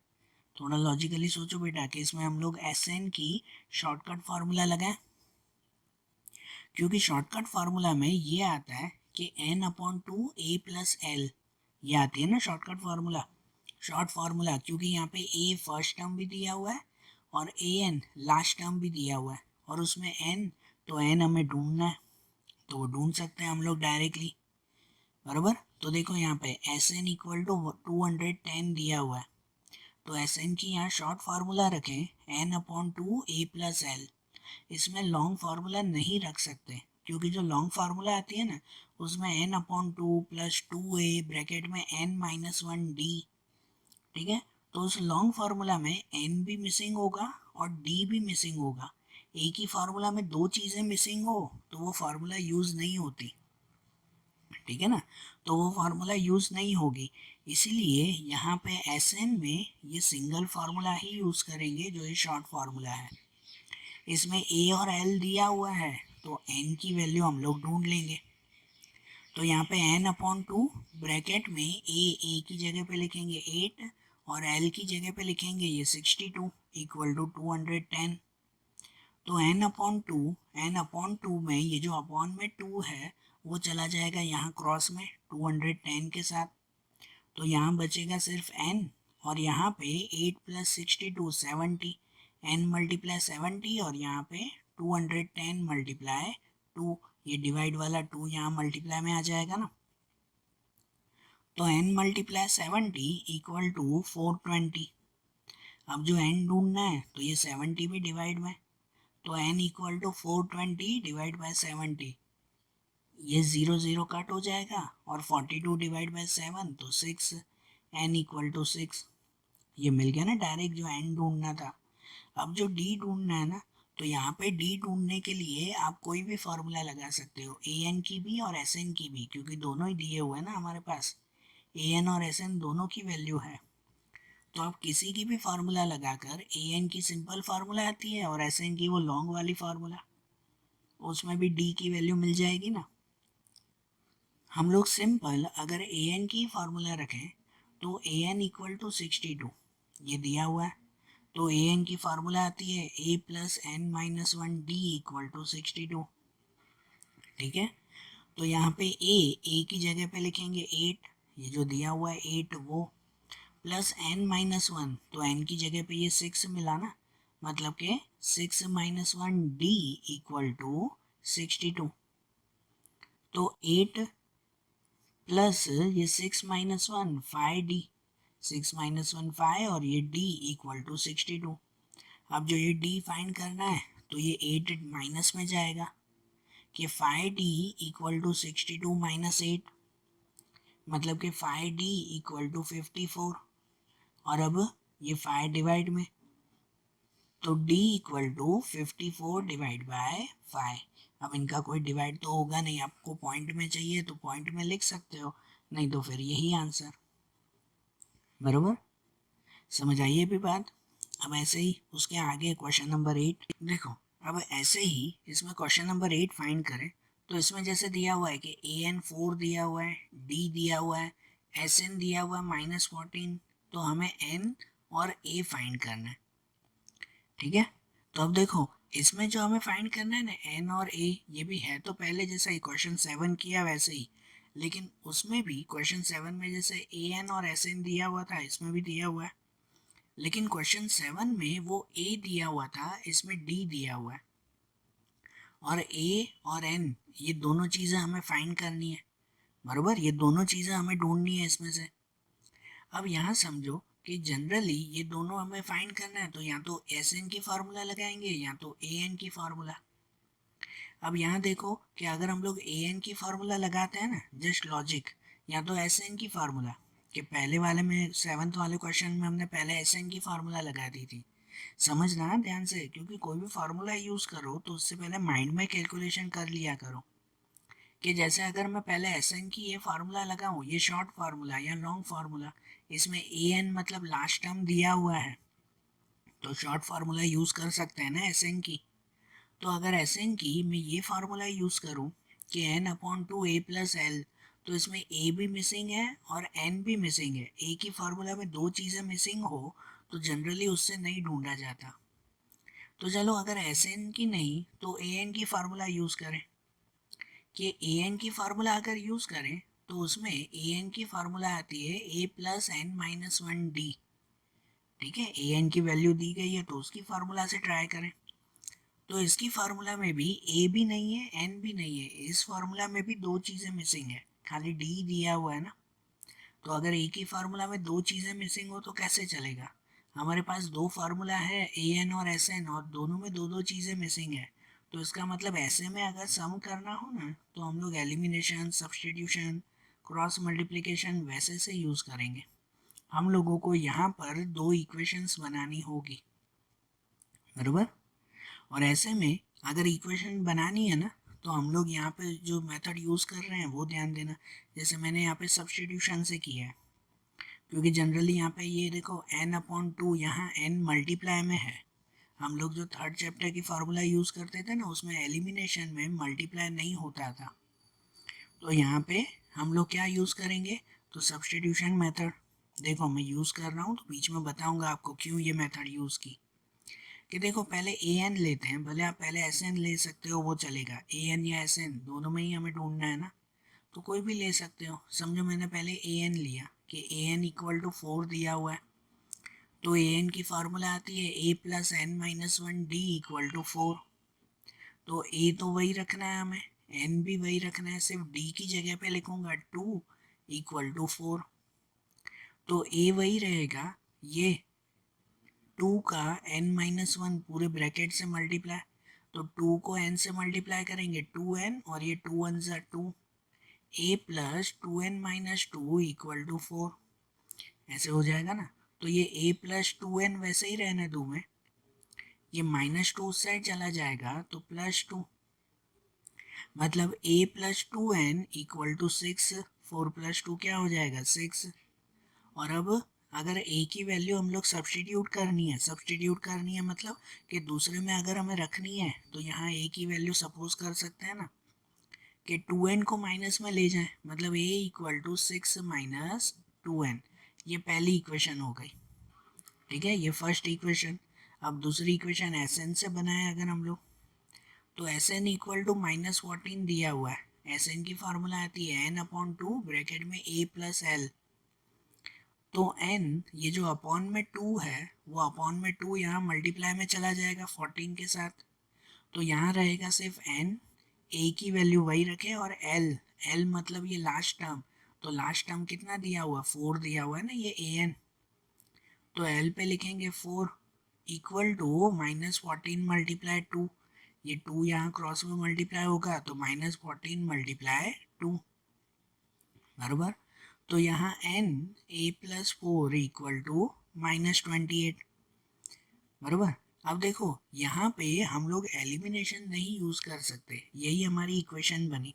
थोड़ा लॉजिकली सोचो बेटा कि इसमें हम लोग एस एन की शॉर्टकट फार्मूला लगाएं, क्योंकि शॉर्टकट फार्मूला में ये आता है कि N upon to A plus L, ये आती है ना शॉर्टकट फार्मूला। शॉर्ट फार्मूला क्योंकि यहाँ पे ए फर्स्ट टर्म भी दिया हुआ है और ए एन लास्ट टर्म भी दिया हुआ है, और उसमें एन, तो एन हमें ढूंढना है, तो वो ढूंढ सकते हैं हम लोग डायरेक्टली। बराबर, तो देखो यहाँ पे एस एन इक्वल टू 210 दिया हुआ है, तो एस एन की यहाँ शॉर्ट फार्मूला रखें N upon to A plus L. इसमें लॉन्ग फार्मूला नहीं रख सकते, क्योंकि जो लॉन्ग फार्मूला आती है ना उसमें N upon two plus 2a bracket में एन माइनस वन डी, ठीक है। तो उस लॉन्ग फार्मूला में एन भी मिसिंग होगा और डी भी मिसिंग होगा। एक ही फार्मूला में दो चीज़ें मिसिंग हो तो वो फार्मूला यूज़ नहीं होती, ठीक है ना। तो वो फार्मूला यूज़ नहीं होगी, इसीलिए यहाँ पे एस एन में ये सिंगल फार्मूला ही यूज़ करेंगे जो ये शॉर्ट फार्मूला है। इसमें ए और एल दिया हुआ है, तो एन की वैल्यू हम लोग ढूंढ लेंगे। तो यहाँ पे एन अपॉन टू ब्रैकेट में ए की जगह पे लिखेंगे 8 और एल की जगह पे लिखेंगे ये 62 इक्वल टू 210। तो एन अपॉन टू में ये जो अपॉन में 2 है वो चला जाएगा यहाँ क्रॉस में 210 के साथ, तो यहाँ बचेगा सिर्फ एन, और यहाँ पे 8 प्लस 62 70, एन मल्टीप्लाई 70 और यहाँ पे 210 मल्टीप्लाई 2, ये डिवाइड वाला 2 यहाँ मल्टीप्लाई में आ जाएगा ना। तो एन मल्टीप्लाई 70 इक्वल टू 420। अब जो एन ढूंढना है तो ये 70 भी डिवाइड में, तो N equal to 420 divide by 70, ये 0 0 कट हो जाएगा और 42 डिवाइड बाई 7 तो 6, एन इक्वल टू 6। ये मिल गया ना डायरेक्ट जो एन ढूंढना था। अब जो डी ढूंढना है ना, तो यहाँ पे डी ढूंढने के लिए आप कोई भी फार्मूला लगा सकते हो, ए एन की भी और एस एन की भी, क्योंकि दोनों ही दिए हुए हैं ना हमारे पास, ए एन और एस एन दोनों की वैल्यू है। तो आप किसी की भी फार्मूला लगाकर, ए एन की सिंपल फार्मूला आती है और एस एन की वो लॉन्ग वाली फार्मूला, उसमें भी डी की वैल्यू मिल जाएगी ना। हम लोग सिंपल अगर ए एन की फार्मूला रखें तो ए एन इक्वल टू 62, ये दिया हुआ है, तो ए एन की फार्मूला आती है A plus N minus one D equal to 62, ठीक है। तो यहाँ पे ए की जगह पे लिखेंगे 8, ये जो दिया हुआ है 8 वो, प्लस एन माइनस वन, तो एन की जगह पे ये 6 मिला ना, मतलब कि 6 minus one D equal to 62। तो 8 प्लस ये 6 minus one 5d, 6 minus one 5 और ये d इक्वल टू 62। अब जो ये d फाइंड करना है तो ये 8 माइनस में जाएगा कि 5d इक्वल टू 62 माइनस 8, मतलब कि 5d इक्वल टू 54। और अब ये 5 डिवाइड में, तो d equal to 54 divide by 5। अब इनका कोई डिवाइड तो होगा नहीं, आपको पॉइंट में चाहिए तो पॉइंट में लिख सकते हो, नहीं तो फिर यही आंसर। बरोबर, समझ आई भी बात। अब ऐसे ही उसके आगे क्वेश्चन नंबर 8 देखो। अब ऐसे ही इसमें क्वेश्चन नंबर 8 फाइंड करें, तो इसमें जैसे दिया हुआ है कि AN4 दिया हुआ है, D दिया हुआ है, SN दिया हुआ है -14, तो हमें N और A फाइंड करना है। ठीक है, तो अब देखो इसमें जो हमें फाइंड करना है ना N और A, ये भी है तो पहले जैसा ही क्वेश्चन 7 किया वैसे ही, लेकिन उसमें भी क्वेश्चन 7 में जैसे AN और SN दिया हुआ था, इसमें भी दिया हुआ है, लेकिन क्वेश्चन 7 में वो A दिया हुआ था, इसमें D दिया हुआ है, और A और N ये दोनों चीज़ें हमें फाइंड करनी है। बराबर, ये दोनों चीज़ें हमें ढूंढनी है इसमें से। अब यहाँ समझो कि जनरली ये दोनों हमें फाइंड करना है, तो या तो SN की फार्मूला लगाएंगे या तो AN की फार्मूला। अब यहाँ देखो कि अगर हम लोग AN की फार्मूला लगाते हैं ना, जस्ट लॉजिक, या तो SN की फार्मूला, कि पहले वाले में 7th वाले क्वेश्चन में हमने पहले SN की फार्मूला लगा दी थी। समझना ध्यान से, क्योंकि कोई भी फार्मूला यूज़ करो तो उससे पहले माइंड में कैलकुलेशन कर लिया करो, कि जैसे अगर मैं पहले SN की ये फार्मूला लगाऊं, ये शॉर्ट फार्मूला या लॉन्ग फार्मूला, इसमें AN मतलब लास्ट टर्म दिया हुआ है, तो शॉर्ट फार्मूला यूज़ कर सकते हैं ना SN की। तो अगर SN की मैं ये फार्मूला यूज़ करूं कि N/2 A+L, तो इसमें A भी मिसिंग है और N भी मिसिंग है। A की फार्मूला में दो चीज़ें मिसिंग हो तो जनरली उससे नहीं ढूंढा जाता। तो चलो अगर SN की नहीं तो AN की फार्मूला यूज़ करें, कि AN की फार्मूला अगर यूज़ करें तो उसमें AN की फार्मूला आती है A+N-1D। ठीक है, AN की वैल्यू दी गई है तो उसकी फार्मूला से ट्राई करें। तो इसकी फार्मूला में भी A भी नहीं है, N भी नहीं है, इस फार्मूला में भी दो चीज़ें मिसिंग है, खाली D दिया हुआ है ना। तो अगर एक ही फार्मूला में दो चीज़ें मिसिंग हो तो कैसे चलेगा। हमारे पास दो फार्मूला है AN और SN, और दोनों में दो दो चीज़ें मिसिंग है, तो इसका मतलब ऐसे में अगर सम करना हो ना तो हम लोग एलिमिनेशन, सब्सटीट्यूशन, क्रॉस मल्टीप्लिकेशन वैसे से यूज़ करेंगे। हम लोगों को यहाँ पर दो इक्वेशंस बनानी होगी। बराबर, और ऐसे में अगर इक्वेशन बनानी है ना तो हम लोग यहाँ पे जो मेथड यूज़ कर रहे हैं वो ध्यान देना। जैसे मैंने यहाँ पे सब्स्टिट्यूशन से किया है, क्योंकि जनरली यहाँ पे ये देखो N/2, यहाँ N मल्टीप्लाई में है। हम लोग जो थर्ड चैप्टर की फार्मूला यूज़ करते थे ना उसमें एलिमिनेशन में मल्टीप्लाई नहीं होता था, तो यहाँ पे हम लोग क्या यूज़ करेंगे, तो सब्स्टिट्यूशन मेथड। देखो मैं यूज़ कर रहा हूँ तो बीच में बताऊँगा आपको क्यों ये मेथड यूज़ की। कि देखो पहले AN लेते हैं, भले आप पहले SN ले सकते हो वो चलेगा, AN या SN दोनों में ही हमें ढूंढना है ना, तो कोई भी ले सकते हो। समझो मैंने पहले AN लिया कि AN=4 दिया हुआ है, तो AN की फार्मूला आती है A+N-1D=4। तो A तो वही रखना है हमें, N भी वही रखना है, सिर्फ D की जगह पे लिखूंगा 2=4। तो A वही रहेगा, ये 2 का N-1 पूरे ब्रैकेट से मल्टीप्लाई, तो 2 को N से मल्टीप्लाई करेंगे 2N, और ये 2 1 ज़ा 2, A+2N-2 = 4, ऐसे हो जाएगा ना। तो ये A+2N वैसे ही रहने दूँ मैं, ये -2 उस साइड चला जाएगा तो +2, मतलब A+2N=6, 4+2 क्या हो जाएगा 6। और अब अगर A की वैल्यू हम लोग सब्स्टिट्यूट करनी है मतलब कि दूसरे में अगर हमें रखनी है, तो यहाँ A की वैल्यू सपोज कर सकते हैं ना कि 2N को माइनस में ले जाएं, मतलब A=6 - 2N। ये पहली इक्वेशन हो गई। ठीक है, ये फर्स्ट इक्वेशन। अब दूसरी इक्वेशन SN से बनाए अगर हम लोग, तो SN=-14 दिया हुआ है। SN की फार्मूला आती है N/2 ब्रैकेट में A+L। तो n ये जो अपॉन में 2 है, वो अपॉन में 2 यहाँ मल्टीप्लाई में चला जाएगा 14 के साथ, तो यहाँ रहेगा सिर्फ n, a की वैल्यू वही रखे, और l मतलब ये लास्ट टर्म, तो लास्ट टर्म कितना दिया हुआ 4 दिया हुआ है ना ये an, तो l पे लिखेंगे 4 = -14 × 2, ये 2 यहाँ क्रॉस में मल्टीप्लाई होगा तो -14 × 2। बराबर, तो यहाँ n A+4 = -28। बराबर। अब देखो यहाँ पे हम लोग एलिमिनेशन नहीं यूज कर सकते, यही हमारी इक्वेशन बनी।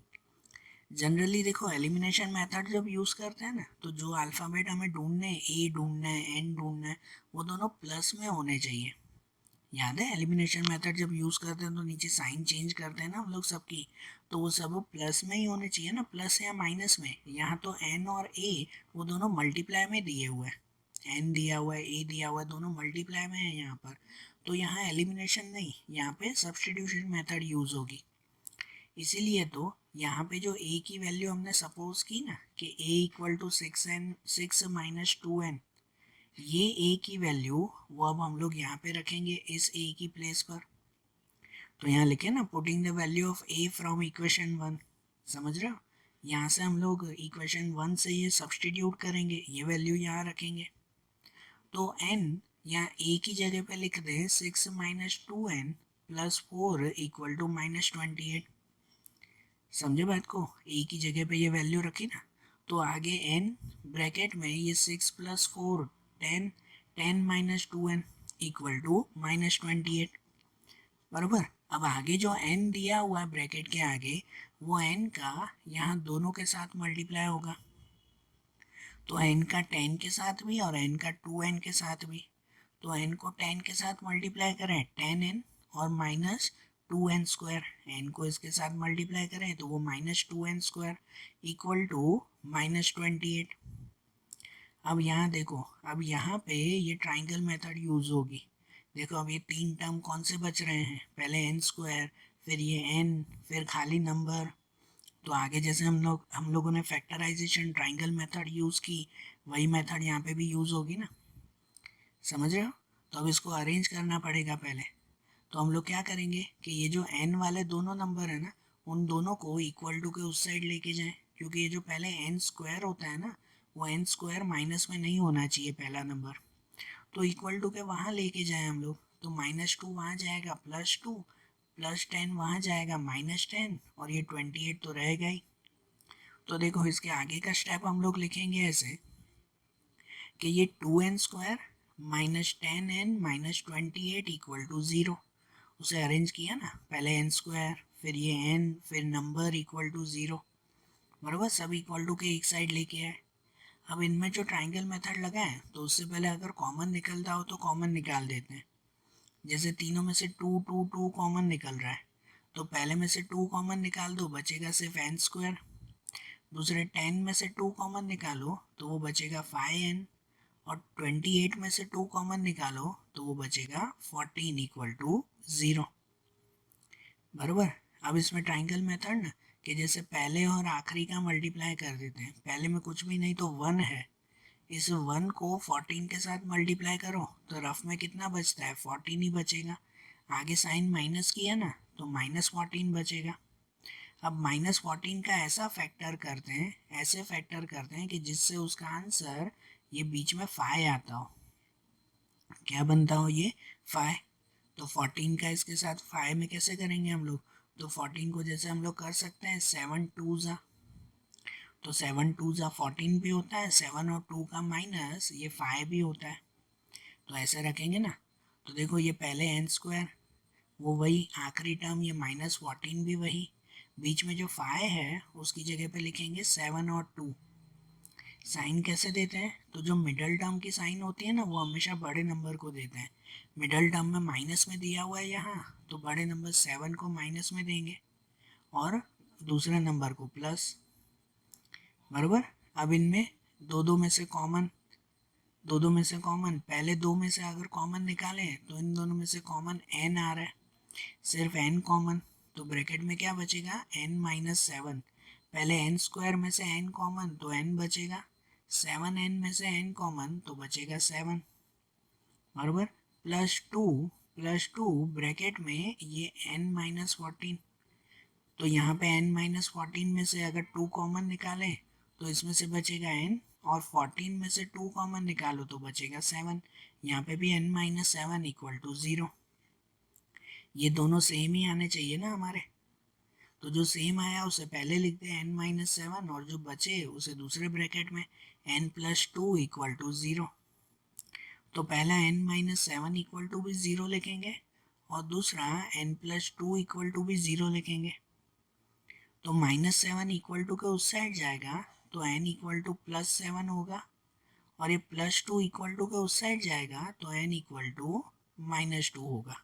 जनरली देखो एलिमिनेशन मेथड जब यूज करते हैं ना, तो जो अल्फ़ाबेट हमें ढूंढने हैं, ए ढूंढना है, एन ढूंढना है, वो दोनों प्लस में होने चाहिए। याद है एलिमिनेशन मेथड जब यूज करते हैं तो नीचे साइन चेंज करते हैं ना हम लोग सबकी, तो वो सब प्लस में ही होने चाहिए ना, प्लस या माइनस में। यहाँ तो एन और ए वो दोनों मल्टीप्लाई में दिए हुए हैं, एन दिया हुआ है, ए दिया हुआ है, दोनों मल्टीप्लाई में है यहाँ पर। तो यहाँ एलिमिनेशन नहीं, यहाँ पे सब्स्टिट्यूशन मेथड यूज होगी। इसीलिए तो यहाँ पे जो a की वैल्यू हमने सपोज की ना कि a equal to 6 minus 2n, ये a की वैल्यू वो अब हम लोग यहाँ पे रखेंगे इस a की प्लेस पर। तो यहाँ लिखे ना putting the value of a from equation 1, समझ रहे हो? यहाँ से हम लोग इक्वेशन 1 से ये सब्सटीट्यूट करेंगे, ये वैल्यू यहाँ रखेंगे। तो n यहाँ a की जगह पे लिख दे 6 minus 2n plus 4 equal to -28। समझे बात को? ए की जगह पे ये वैल्यू रखी ना, तो आगे n ब्रैकेट में ये 6 plus 4 10, 10 minus 2n equal to -28। बराबर। अब आगे जो n दिया हुआ है ब्रैकेट के आगे, वो n का यहाँ दोनों के साथ मल्टीप्लाई होगा। तो n का 10 के साथ भी और n का 2n के साथ भी। तो n को 10 के साथ मल्टीप्लाई करें 10n और माइनस 2n², n को इसके साथ मल्टीप्लाई करें तो वो -2n² इक्वल टू -28। अब यहाँ देखो, अब यहाँ पे ये ट्राइंगल मेथड यूज होगी। देखो अब ये तीन टर्म कौन से बच रहे हैं, पहले n², फिर ये n, फिर खाली नंबर। तो आगे जैसे हम लोगों ने फैक्टराइजेशन ट्राइंगल मेथड यूज की, वही मेथड यहाँ पे भी यूज होगी ना, समझ रहे हो? तो अब इसको अरेंज करना पड़ेगा पहले। तो हम लोग क्या करेंगे कि ये जो n वाले दोनों नंबर है ना, उन दोनों को इक्वल टू के उस साइड लेके जाएं, क्योंकि ये जो पहले n² होता है ना, वो n² माइनस में नहीं होना चाहिए पहला नंबर। तो इक्वल टू के वहाँ लेके जाएं हम लोग, तो -2 वहाँ जाएगा, +2 प्लस 10 वहाँ जाएगा -10, और ये 28 तो रहेगा ही। तो देखो इसके आगे का स्टेप हम लोग लिखेंगे ऐसे कि ये 2n² -10n -28 इक्वल टू 0। उसे अरेंज किया ना, पहले n², फिर ये n, फिर नंबर इक्वल टू 0। बराबर, सब इक्वल टू के एक साइड लेके आए। अब इनमें जो ट्राइंगल मेथड लगा है, तो उससे पहले अगर कॉमन निकलता हो तो कॉमन निकाल देते हैं। जैसे तीनों में से 2 2 2 कॉमन निकल रहा है, तो पहले में से 2 कॉमन निकाल दो, बचेगा सिर्फ n²। दूसरे 10 में से 2 कॉमन निकालो तो वो बचेगा 5n, और 28 में से 2 कॉमन निकालो तो वो बचेगा 14 इक्वल टू 0। बराबर। अब इसमें ट्राइंगल मेथड ना, कि जैसे पहले और आखिरी का मल्टीप्लाई कर देते हैं, पहले में कुछ भी नहीं तो 1 है, इस 1 को 14 के साथ मल्टीप्लाई करो तो रफ में कितना बचता है, 14 ही बचेगा। आगे साइन माइनस किया ना, तो -14 बचेगा। अब -14 का ऐसा फैक्टर करते हैं, ऐसे फैक्टर करते हैं कि जिससे उसका आंसर ये बीच में 5 आता हो। क्या बनता हो ये, 5। तो 14 का इसके साथ 5 में कैसे करेंगे हम लोग, तो 14 को जैसे हम लोग कर सकते हैं 7 2 ज़ा, तो 7 2 ज़ा 14 भी होता है, 7 और 2 का माइनस ये 5 भी होता है। तो ऐसे रखेंगे ना, तो देखो ये पहले n² वो वही, आखिरी टर्म ये -14 भी वही, बीच में जो 5 है उसकी जगह पे लिखेंगे 7 और 2। साइन कैसे देते हैं, तो जो मिडल टर्म की साइन होती है ना, वो हमेशा बड़े नंबर को देते हैं। मिडल टर्म में माइनस में दिया हुआ है यहाँ, तो बड़े नंबर 7 को माइनस में देंगे और दूसरे नंबर को प्लस। बराबर। अब इनमें दो में से कॉमन, पहले दो में से अगर कॉमन निकालें तो इन दोनों में से कॉमन n आ रहा है, सिर्फ n कॉमन, तो ब्रैकेट में क्या बचेगा, n-7। पहले n² में से n कॉमन तो n बचेगा, 7n में से n कॉमन तो बचेगा 7। बराबर। +2 ब्रैकेट में ये n-14, तो यहाँ पे n-14 में से अगर 2 कॉमन निकालें तो इसमें से बचेगा n, और 14 में से 2 कॉमन निकालो तो बचेगा 7। यहाँ पे भी n-7 इक्वल टू 0। ये दोनों सेम ही आने चाहिए ना हमारे, तो जो सेम आया उसे पहले लिखते हैं n-7, और जो बचे उसे दूसरे ब्रैकेट में n+2 इक्वल टू 0। तो पहला n-7 इक्वल टू भी 0 लिखेंगे और दूसरा n+2 इक्वल टू भी 0 लिखेंगे। तो -7 इक्वल टू के उस साइड जाएगा तो n इक्वल टू +7 होगा और ये +2 इक्वल टू के उस साइड जाएगा तो n इक्वल टू -2 होगा।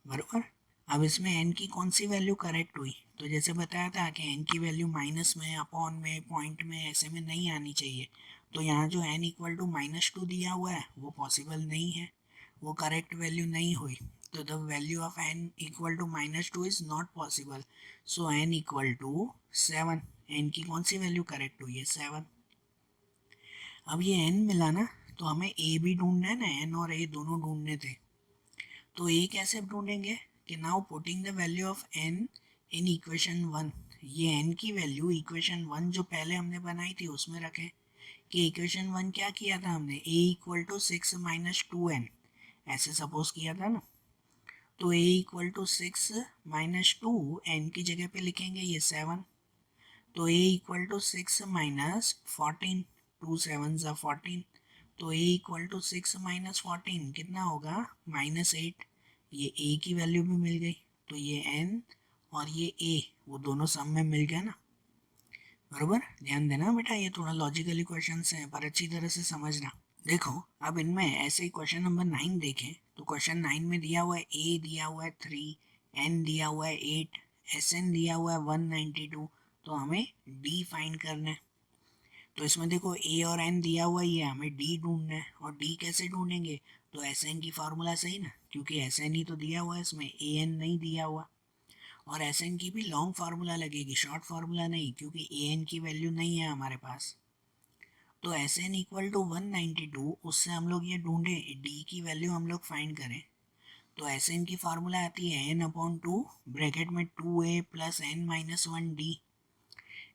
बराबर। अब इसमें n की कौन सी वैल्यू करेक्ट हुई? तो जैसे बताया था कि n की वैल्यू माइनस में, अपॉन में, पॉइंट में, ऐसे में नहीं आनी चाहिए। तो यहाँ जो n इक्वल टू -2 दिया हुआ है वो पॉसिबल नहीं है, वो करेक्ट वैल्यू नहीं हुई। तो the value of n equal to -2 is not possible. So n equal to 7। n की कौन सी वैल्यू करेक्ट हुई है? 7। अब ये n मिला ना, तो हमें a भी ढूंढना है ना, n और a दोनों ढूंढने थे। तो a कैसे ढूंढेंगे कि now putting the value of n in equation 1। ये n की वैल्यू इक्वेशन 1 जो पहले हमने बनाई थी उसमें रखें। कि इक्वेशन 1 क्या किया था हमने? a इक्वल टू 6 - 2n ऐसे सपोज किया था ना। तो a इक्वल टू 6 - 2 n की जगह पे लिखेंगे ये 7। तो a इक्वल टू 6 - 14, 2 7 ज़ा 14। तो a इक्वल टू 6 - 14 कितना होगा? -8। ये a की वैल्यू भी मिल गई, तो ये n और ये a वो दोनों सम में मिल गया ना। बराबर। ध्यान देना बेटा, ये थोड़ा लॉजिकली क्वेश्चन हैं पर अच्छी तरह से समझना। देखो अब इनमें ऐसे ही क्वेश्चन नंबर 9 देखें तो क्वेश्चन 9 में दिया हुआ है a दिया हुआ है 3, n दिया हुआ है 8, Sn दिया हुआ है 192। तो हमें d फाइंड करना है। तो इसमें देखो a और n दिया हुआ ही है, हमें d ढूंढना है। और d कैसे ढूंढेंगे? तो Sn की फार्मूला सही ना, क्योंकि Sn ही तो दिया हुआ है, इसमें an नहीं दिया हुआ। और Sn की भी लॉन्ग फार्मूला लगेगी, शॉर्ट फार्मूला नहीं, क्योंकि an की वैल्यू नहीं है हमारे पास। तो Sn इक्वल टू 192, उससे हम लोग ये ढूंढे d की वैल्यू हम लोग फाइंड करें। तो Sn की फार्मूला आती है n/2 ब्रैकेट में 2a प्लस n - 1d,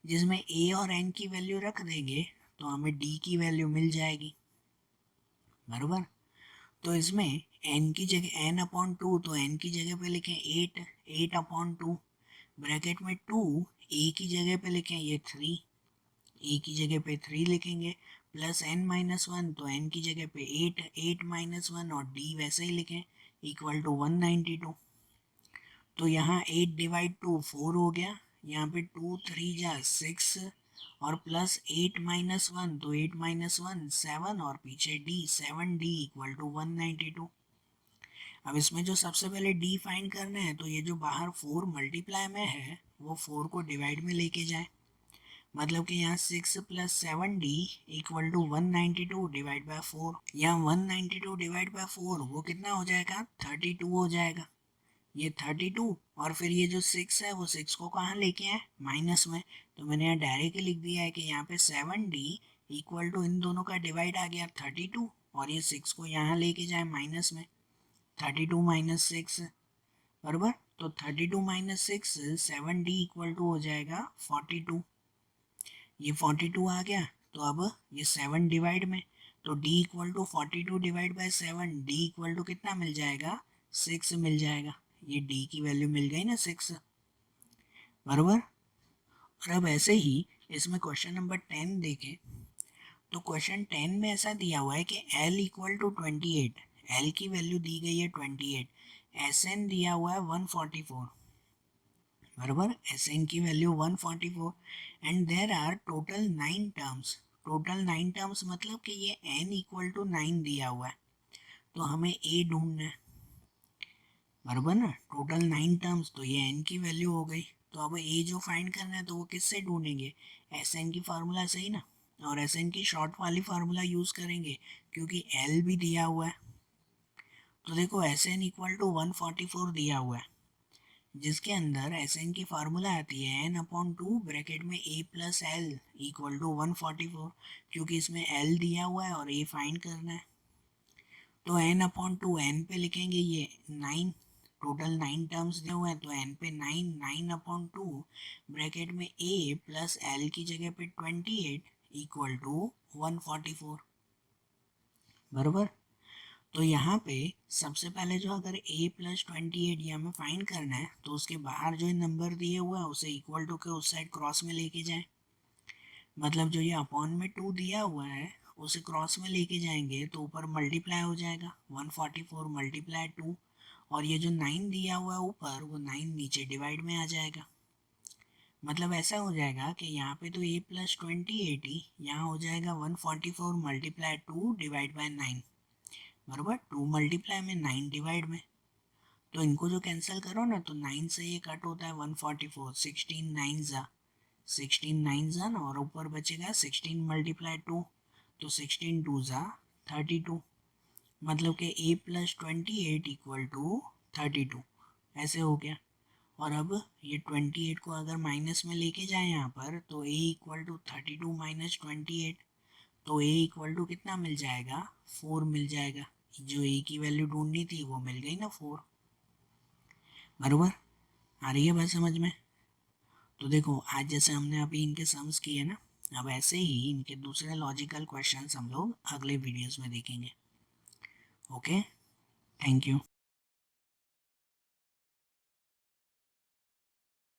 जिसमें a और n की वैल्यू रख देंगे तो हमें d की वैल्यू मिल जाएगी। बराबर। तो इसमें n की जगह n/2, तो n की जगह पे लिखें 8, 8/2 ब्रैकेट में 2, a की जगह पे लिखें ये 3, a की जगह पे 3 लिखेंगे, प्लस n - 1, तो n की जगह पे 8, 8 - 1 और d वैसे ही लिखें इक्वल टू 192। तो यहाँ 8 डिवाइड 2 4 हो गया, यहाँ पे 2 3 जा 6 और प्लस 8 - 1, तो 8 - 1 7 और पीछे d 7d इक्वल टू 192। अब इसमें जो सबसे पहले d फाइंड करना है, तो ये जो बाहर 4 मल्टीप्लाई में है वो 4 को डिवाइड में लेके जाए। मतलब कि यहाँ 6 + 7d equal to 192 divide by 4। यहाँ 192 डिवाइड बाय 4 वो कितना हो जाएगा? 32 हो जाएगा। ये 32 और फिर ये जो 6 है वो 6 को कहाँ लेके आए? माइनस में। तो मैंने यहाँ डायरेक्ट लिख दिया है कि यहाँ पे 7d इक्वल टू इन दोनों का डिवाइड आ गया 32 और ये 6 को यहाँ लेके जाए माइनस में, 32 - 6। बराबर। तो 32 - 6 7d इक्वल टू हो जाएगा 42। ये 42 आ गया। तो अब ये 7 डिवाइड में, तो d equal to 42 divide by 7, d equal to कितना मिल जाएगा? 6 मिल जाएगा। ये d की वैल्यू मिल गई ना 6। बराबर। और अब ऐसे ही इसमें क्वेश्चन नंबर 10 देखें तो क्वेश्चन 10 में ऐसा दिया हुआ है कि l इक्वल टू 28, l की वैल्यू दी गई है 28, Sn दिया हुआ है 144। बराबर। Sn की value 144 and there are total 9 terms. Total 9 terms मतलब कि ये n इक्वल टू 9 दिया हुआ है, तो हमें a ढूंढना है। बराबर ना, टोटल 9 टर्म्स, तो ये n की वैल्यू हो गई। तो अब a जो फाइंड करना है तो वो किससे ढूंढेंगे? Sn की फार्मूला सही ना, और Sn की शॉर्ट वाली फार्मूला यूज़ करेंगे क्योंकि l भी दिया हुआ है। तो देखो Sn इक्वल टू 144 दिया हुआ है, जिसके अंदर Sn की फार्मूला आती है n/2 ब्रैकेट में a plus L equal to 144, क्योंकि इसमें l दिया हुआ है और a फाइंड करना है। तो n/2 n पे लिखेंगे ये 9, टोटल 9 टर्म्स दिए हुए हैं तो n पे 9, 9/2 ब्रैकेट में a प्लस एल की जगह पे 28 इक्वल टू 144। बराबर। तो यहाँ पे सबसे पहले जो अगर a + 28 ये हमें फाइंड करना है तो उसके बाहर जो नंबर दिए हुआ है उसे इक्वल टू के उस साइड क्रॉस में लेके जाए। मतलब जो ये अपॉन में 2 दिया हुआ है उसे क्रॉस में लेके जाएंगे तो ऊपर मल्टीप्लाई हो जाएगा 144 मल्टीप्लाई 2, और ये जो 9 दिया हुआ है ऊपर वो 9 नीचे डिवाइड में आ जाएगा। मतलब ऐसा हो जाएगा कि यहाँ पे तो a प्लस 2080 यहाँ हो जाएगा 144 मल्टीप्लाई 2 डिवाइड बाय 9, बराबर 2 मल्टीप्लाई में 9 डिवाइड में। तो इनको जो कैंसिल करो ना तो 9 से ये कट होता है 144, 16 9 जा 16 9 जा ना, और ऊपर बचेगा 16 मल्टीप्लाई 2, तो 16 2 जा 32, मतलब कि a प्लस 28 इक्वल टू 32, ऐसे हो गया। और अब ये 28 को अगर माइनस में लेके जाए यहाँ पर तो a इक्वल टू 32 माइनस 28, तो a इक्वल टू कितना मिल जाएगा 4 मिल जाएगा। जो a की वैल्यू ढूंढनी थी वो मिल गई ना 4, बराबर। आ रही है बात समझ में? तो देखो आज जैसे हमने अभी इनके सम्स किए ना, अब ऐसे ही इनके दूसरे लॉजिकल क्वेश्चंस हम लोग अगले वीडियोस में देखेंगे। Okay, thank you.